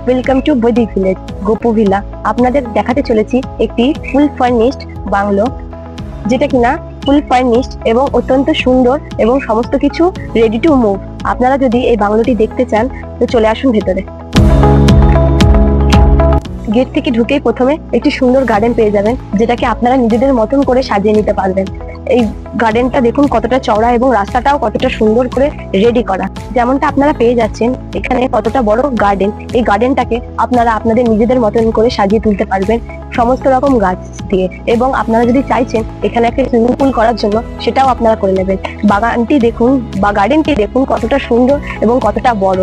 Welcome to বৈদিক village Gopu villa. আপনাদের দেখাতে চলেছি একটি ফুল ফার্নিশড বাংলো, যেটা কিনা ফুল ফার্নিশড এবং অত্যন্ত সুন্দর এবং সমস্ত কিছু রেডি টু মুভ। আপনারা যদি এই বাংলোটি দেখতে চান তো চলে আসুন ভেতরে। গেট থেকে ঢুকেই প্রথমে একটি সুন্দর গার্ডেন পেয়ে যাবেন, যেটাকে আপনারা নিজেদের মতন করে সাজিয়ে নিতে পারবেন। এই গার্ডেনটা দেখুন কতটা চওড়া এবং রাস্তাটাও কতটা সুন্দর করে রেডি করা। যেমনটা আপনারা পেয়ে যাচ্ছেন এখানে কতটা বড় গার্ডেন, এই গার্ডেনটাকে আপনারা আপনাদের নিজেদের মতন করে সাজিয়ে তুলতে পারবেন সমস্ত রকম গাছ দিয়ে। এবং আপনারা যদি চাইছেন এখানে একটা সুইমিং পুল করার জন্য, সেটাও আপনারা করে নেবেন। বাগানটি দেখুন বা গার্ডেনটি দেখুন কতটা সুন্দর এবং কতটা বড়।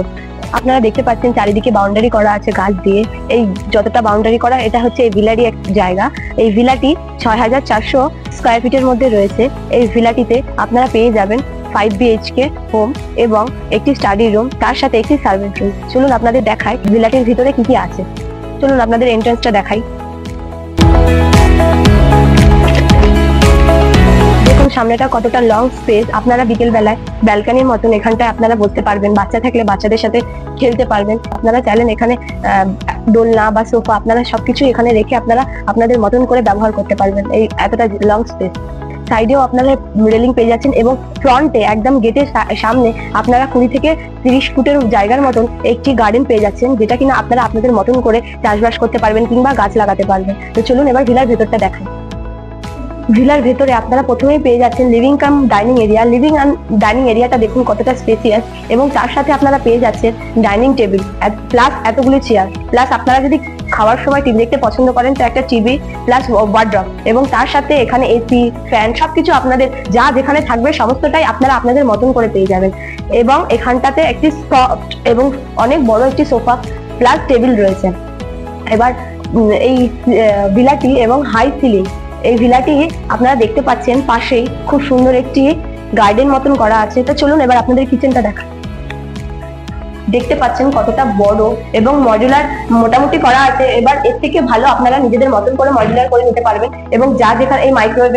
আপনারা দেখতে পাচ্ছেন চারিদিকে বাউন্ডারি করা আছে গাছ দিয়ে। এই যতটা বাউন্ডারি করা, এটা হচ্ছে এই ভিলারই এক জায়গা। এই ভিলাটি 6400 স্কয়ার ফিটের মধ্যে রয়েছে। এই ভিলাটিতে আপনারা পেয়ে যাবেন 5 BHK হোম এবং একটি স্টাডি রুম, তার সাথে একটি সার্ভেন্ট রুম। চলুন আপনাদের দেখাই ভিলাটির ভিতরে কি কি আছে। চলুন আপনাদের এন্ট্রান্সটা দেখাই। সামনেটা কতটা লং স্পেস। আপনারা বিকেল বেলায় ব্যালকনির মতন এখানটায় আপনারা বসতে পারবেন। বাচ্চা থাকলে বাচ্চাদের সাথে খেলতে পারবেন। আপনারা চাইলেন এখানে দোলনা বা সোফা আপনারা সবকিছু এখানে রেখে আপনারা আপনাদের মতন করে ব্যবহার করতে পারবেন এই এতটা লং স্পেস। সাইডেও আপনারা রেলিং পেয়ে যাচ্ছেন এবং ফ্রন্টে একদম গেটের সামনে আপনারা 20 থেকে 30 ফুটের জায়গার মতন একটি গার্ডেন পেয়ে যাচ্ছেন, যেটা কিনা আপনারা আপনাদের মতন করে চাষবাস করতে পারবেন কিংবা গাছ লাগাতে পারবেন। তো চলুন এবার ভিলার ভেতরটা দেখাই। ভিলার ভেতরে আপনারা প্রথমেই পেয়ে যাচ্ছেন living cum dining area. Living and dining এরিয়াটা দেখুন কতটা স্পেসিয়াস এবং তার সাথে আপনারা পেয়ে যাচ্ছেন ডাইনিং টেবিল প্লাস এতগুলি চেয়ার, প্লাস আপনারা যদি খাওয়ার সময় টিভি দেখতে পছন্দ করেন তো একটা টিভি প্লাস ওয়ার্ড্রপ, এবং তার সাথে এখানে এসি ফ্যান সবকিছু আপনাদের যা যেখানে থাকবে সমস্তটাই আপনারা আপনাদের মতন করে পেয়ে যাবেন। এবং এখানটাতে একটি সফট এবং অনেক বড় একটি সোফা প্লাস টেবিল রয়েছে। এবার এই ভিলাটি এবং হাই সিলিং, এই ভিলাটি আপনারা দেখতে পাচ্ছেন পাশেই খুব সুন্দর একটি গার্ডেন মতন করা আছে। তো চলুন এবার আপনাদের কিচেনটা দেখা। দেখতে পাচ্ছেন কতটা বড় এবং মডুলার মোটামুটি করা আছে। এবার এর থেকে ভালো আপনারা নিজেদের মতন করে মডুলার করে নিতে পারবেন এবং যা যেখানে এই মাইক্রোওয়েভ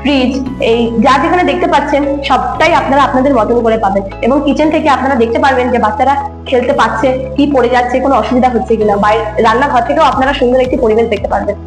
ফ্রিজ এই যা যেখানে দেখতে পাচ্ছেন সবটাই আপনারা আপনাদের মতন করে পাবেন। এবং কিচেন থেকে আপনারা দেখতে পারবেন যে বাচ্চারা খেলতে পাচ্ছে কি পড়ে যাচ্ছে, কোনো অসুবিধা হচ্ছে কিনা। বাইরে রান্নাঘর থেকেও আপনারা সুন্দর একটি পরিবেশ দেখতে পারবেন।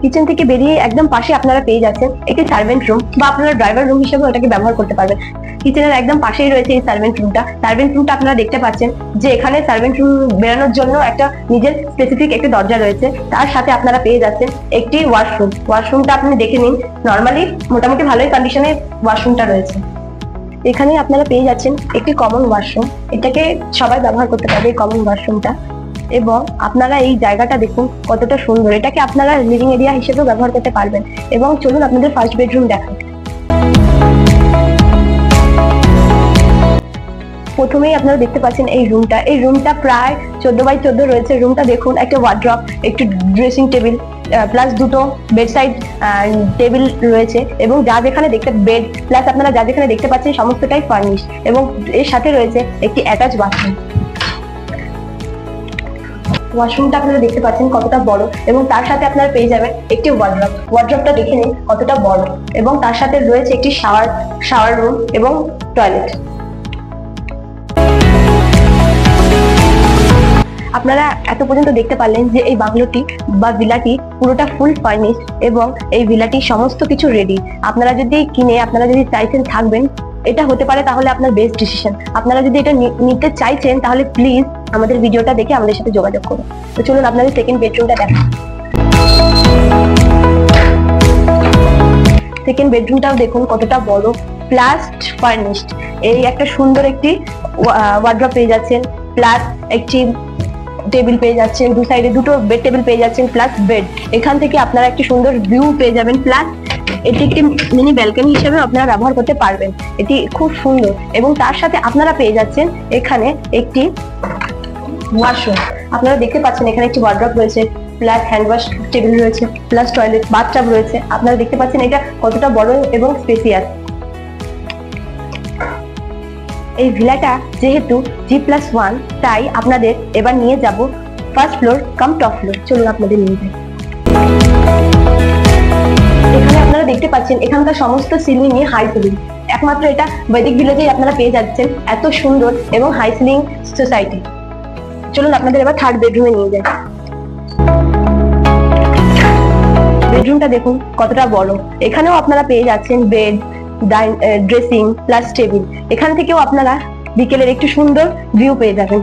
কিচেন থেকে বেরিয়ে একদম পাশে আপনারা পেয়ে যাচ্ছেন একটি সার্ভেন্ট রুম বা আপনারা ড্রাইভার রুম হিসেবে ওটাকে ব্যবহার করতে পারবেন। কিচেনের একদম পাশেই রয়েছে এই সার্ভেন্ট রুমটা। সার্ভেন্ট রুমটা আপনারা দেখতে পাচ্ছেন যে এখানে সার্ভেন্ট রুম বেরোনোর জন্য একটা নিজের স্পেসিফিক একটি দরজা রয়েছে। তার সাথে আপনারা পেয়ে যাচ্ছেন একটি ওয়াশরুম। ওয়াশরুমটা আপনি দেখে নিন, নর্মালি মোটামুটি ভালোই কন্ডিশনে ওয়াশরুমটা রয়েছে। এখানে আপনারা পেয়ে যাচ্ছেন একটি কমন ওয়াশরুম, এটাকে সবাই ব্যবহার করতে পারবে এই কমন ওয়াশরুমটা। এবং আপনারা এই জায়গাটা দেখুন কতটা সুন্দর, এটাকে আপনারা লিভিং এরিয়া হিসেবেও ব্যবহার করতে পারবেন। এবং চলুন আপনাদের ফার্স্ট বেডরুম দেখাই। প্রথমেই আপনারা দেখতে পাচ্ছেন এই রুমটা প্রায় 14x14 রয়েছে। রুমটা দেখুন, একটা ওয়ার্ড্রপ, একটি ড্রেসিং টেবিল প্লাস দুটো বেডসাইড টেবিল রয়েছে এবং যা যেখানে দেখতে বেড প্লাস আপনারা যা যেখানে দেখতে পাচ্ছেন সমস্তটাই ফার্নিশ। এবং এর সাথে রয়েছে একটি অ্যাটাচ বাথরুম। ওয়াশরুমটা আপনারা দেখতে পাচ্ছেন কতটা বড় এবং তার সাথে আপনারা পেয়ে যাবেন একটি ওয়ার্ড্রপ। ওয়ার্ড্রপটা দেখে নিন কতটা বড় এবং তার সাথে রয়েছে একটি শাওয়ার রুম এবং টয়লেট। আপনারা এত পর্যন্ত দেখতে পারলেন যে এই বাংলোটি বা ভিলাটি পুরোটা ফুল ফার্নিশড এবং এই ভিলাটি সমস্ত কিছু রেডি। আপনারা যদি কিনে আপনারা যদি চাইছেন থাকবেন, এটা হতে পারে তাহলে আপনার বেস্ট ডিসিশন। আপনারা যদি এটা নিতে চাইছেন তাহলে প্লিজ আমাদের ভিডিওটা দেখে আমাদের সাথে যোগাযোগ করুন। তো চলুন আপনাদের সেকেন্ড বেডরুমটা দেখা। সেকেন্ড বেডরুমটাও দেখুন কতটা বড় প্লাস ফার্নিশড। এই একটা সুন্দর একটি ওয়ার্ড্রপ পেয়ে যাচ্ছেন, প্লাস একটি টেবিল পেয়ে যাচ্ছেন, দু সাইডে দুটো বেড টেবিল পেয়ে যাচ্ছেন প্লাস বেড। এখান থেকে আপনারা একটি সুন্দর ভিউ পেয়ে যাবেন, প্লাস এটি একটি মিনি ব্যালকনি হিসেবে আপনারা ব্যবহার করতে পারবেন। এটি খুব সুন্দর এবং তার সাথে আপনারা পেয়ে যাচ্ছেন এখানে একটি ওয়াশরুম। আপনারা দেখতে পাচ্ছেন এখানে একটি ওয়ার্ড্রপ রয়েছে, প্লাস হ্যান্ড ওয়াশ টেবিল রয়েছে, প্লাস টয়লেট বাথটাব রয়েছে। আপনারা দেখতে পাচ্ছেন এটা কতটা বড় এবং স্পেসিয়াস। এই ভিলাটা যেহেতু G+1, তাই আপনাদের এবার নিয়ে যাব ফার্স্ট ফ্লোর কাম টপ ফ্লোর। চলুন আপনাদের নিয়ে যাই। এখানে আপনারা দেখতে পাচ্ছেন এখানকার সমস্ত সিলিং হাই সিলিং। একমাত্র এটা বৈদিক ভিলেজেই আপনারা পেয়ে যাচ্ছেন এত সুন্দর এবং হাই সিলিং সোসাইটি। চলুন আপনাদের এবার থার্ড বেডরুমে নিয়ে যাই। বেডরুমটা দেখুন কতটা বড়। এখানেও আপনারা পেয়ে যাচ্ছেন বেড, ড্রেসিং প্লাস টেবিল। এখান থেকেও আপনারা বিকেলের একটু সুন্দর ভিউ পেয়ে যাবেন।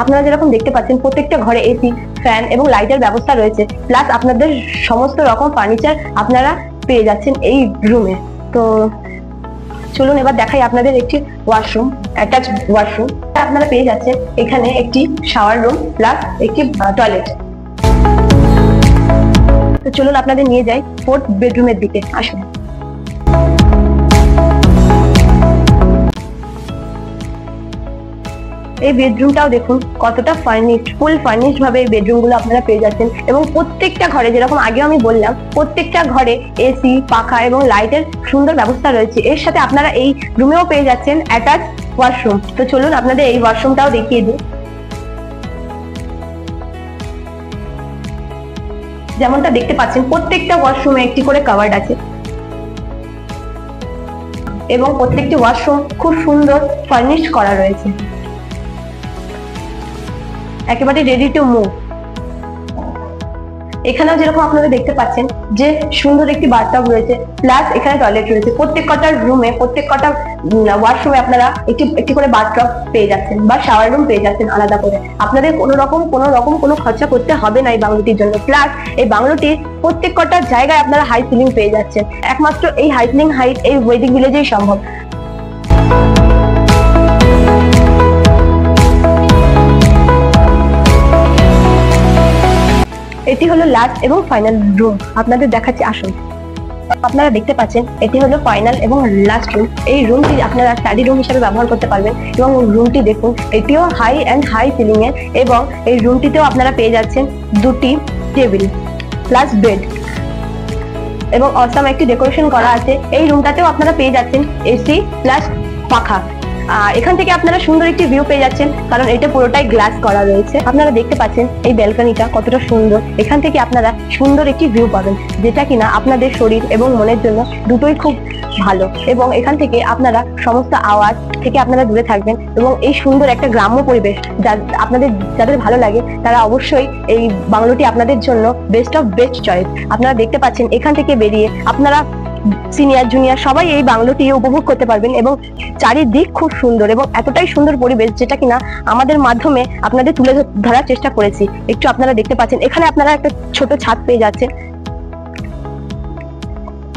আপনারা যেরকম দেখতে পাচ্ছেন প্রত্যেকটা ঘরে এসি, ফ্যান এবং লাইটের ব্যবস্থা রয়েছে, প্লাস আপনাদের সমস্ত রকম ফার্নিচার আপনারা পেয়ে যাচ্ছেন এই রুমে। তো চলুন এবার দেখাই আপনাদের একটি ওয়াশরুম, অ্যাটাচ ওয়াশরুম আপনারা পেয়ে যাচ্ছেন। এখানে একটি শাওয়ার রুম প্লাস একটি টয়লেট। তো চলুন আপনাদের নিয়ে যাই ফোর্থ বেডরুমের দিকে। আসুন। এই বেডরুমটাও দেখুন কতটা ফার্নিশড, ফুল ফার্নিশড ভাবে এই বেডরুম গুলো আপনারা পেয়ে যাচ্ছেন। এবং প্রত্যেকটা ঘরে, যেরকম আগেও আমি বললাম, প্রত্যেকটা ঘরে এসি, পাখা এবং লাইটের সুন্দর ব্যবস্থা রয়েছে। এর সাথে আপনারা এই রুমেও পেয়ে যাচ্ছেন অ্যাটাচ ওয়াশরুম। তো চলুন আপনাদের এই ওয়াশরুমটাও দেখিয়ে দিই। যেমনটা দেখতে পাচ্ছেন প্রত্যেকটা ওয়াশরুমে একটি করে কাভার্ড আছে এবং প্রত্যেকটি ওয়াশরুম খুব সুন্দর ফার্নিশড করা রয়েছে, একেবারে রেডি টু মুভ। এখানেও যেরকম আপনারা দেখতে পাচ্ছেন যে সুন্দর একটি বাথটব রয়েছে, প্লাস এখানে টয়লেট রয়েছে। প্রত্যেক কটা রুমে, প্রত্যেক কটা ওয়াশরুমে আপনারা একটি করে বাথটব পেয়ে যাচ্ছেন বা শাওয়ার রুম পেয়ে যাচ্ছেন আলাদা করে। আপনাদের কোনো রকম কোনো খরচা করতে হবে না এই বাংলোটির জন্য। প্লাস এই বাংলোটির প্রত্যেক কটা জায়গায় আপনারা হাই সিলিং পেয়ে যাচ্ছেন। একমাত্র এই হাই সিলিং হাইট এই ওয়েডিং ভিলেজেই সম্ভব। এটি হলো লাস্ট এবং ফাইনাল রুম, আপনাদের দেখাচ্ছি। আসুন। আপনারা দেখতে পাচ্ছেন এটি হলো ফাইনাল এবং লাস্ট রুম। এই রুমটি আপনারা স্টাডি রুম হিসেবে ব্যবহার করতে পারবেন। এবং রুমটি দেখুন, এটিও হাই সিলিং এর এবং এই রুমটিতেও আপনারা পেয়ে যাচ্ছেন দুটি টেবিল প্লাস বেড এবং অসাম একটি ডেকোরেশন করা আছে। এই রুমটাতেও আপনারা পেয়ে যাচ্ছেন এসি প্লাস পাখা। এখান থেকে আপনারা সুন্দর একটি ভিউ পেয়ে যাচ্ছেন, কারণ এটা পুরোটাই গ্লাস করা রয়েছে। আপনারা দেখতে পাচ্ছেন এই ব্যালকনিটা কতটা সুন্দর। এখান থেকে আপনারা সুন্দর একটি ভিউ পাবেন, যেটা কিনা আপনাদের শরীর এবং মনের জন্য দুটোই খুব ভালো। এবং এখান থেকে আপনারা সমস্ত আওয়াজ থেকে আপনারা দূরে থাকবেন এবং এই সুন্দর একটা গ্রাম্য পরিবেশ যাদের ভালো লাগে তারা অবশ্যই এই বাংলোটি আপনাদের জন্য বেস্ট অফ বেস্ট চয়েস। আপনারা দেখতে পাচ্ছেন এখান থেকে বেরিয়ে আপনারা সিনিয়র জুনিয়র সবাই এই বাংলোটি উপভোগ করতে পারবেন। এবং চারিদিক খুব সুন্দর এবং এতটাই সুন্দর পরিবেশ, যেটা কিনা আমাদের মাধ্যমে আপনাদের তুলে ধরার চেষ্টা করেছি। একটু আপনারা দেখতে পাচ্ছেন এখানে আপনারা একটা ছোট ছাদ পেয়ে যাচ্ছেন।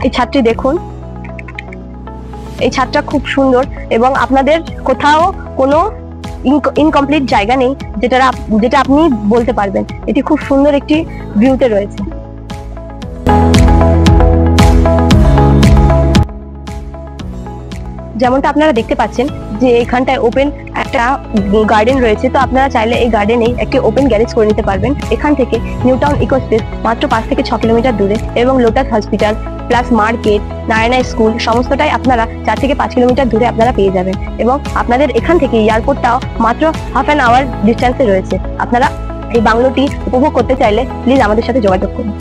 এই ছাদটি দেখুন, এই ছাদটা খুব সুন্দর এবং আপনাদের কোথাও কোনো ইনকমপ্লিট জায়গা নেই যেটা আপনি বলতে পারবেন। এটি খুব সুন্দর একটি ভিউতে রয়েছে। যেমনটা আপনারা দেখতে পাচ্ছেন যে এখানটায় ওপেন একটা গার্ডেন রয়েছে। তো আপনারা চাইলে এই গার্ডেনেই একটি ওপেন গ্যারেজ করে নিতে পারবেন। এখান থেকে নিউ টাউন ইকো স্পেস মাত্র 5 থেকে 6 কিলোমিটার দূরে এবং lotus hospital plus market, Narayana school সমস্তটাই আপনারা 4 থেকে 5 কিলোমিটার দূরে আপনারা পেয়ে যাবেন। এবং আপনাদের এখান থেকে এয়ারপোর্টটাও মাত্র হাফ অ্যান আওয়ার ডিস্টেন্সে রয়েছে। আপনারা এই বাংলোটি উপভোগ করতে চাইলে প্লিজ আমাদের সাথে যোগাযোগ করুন।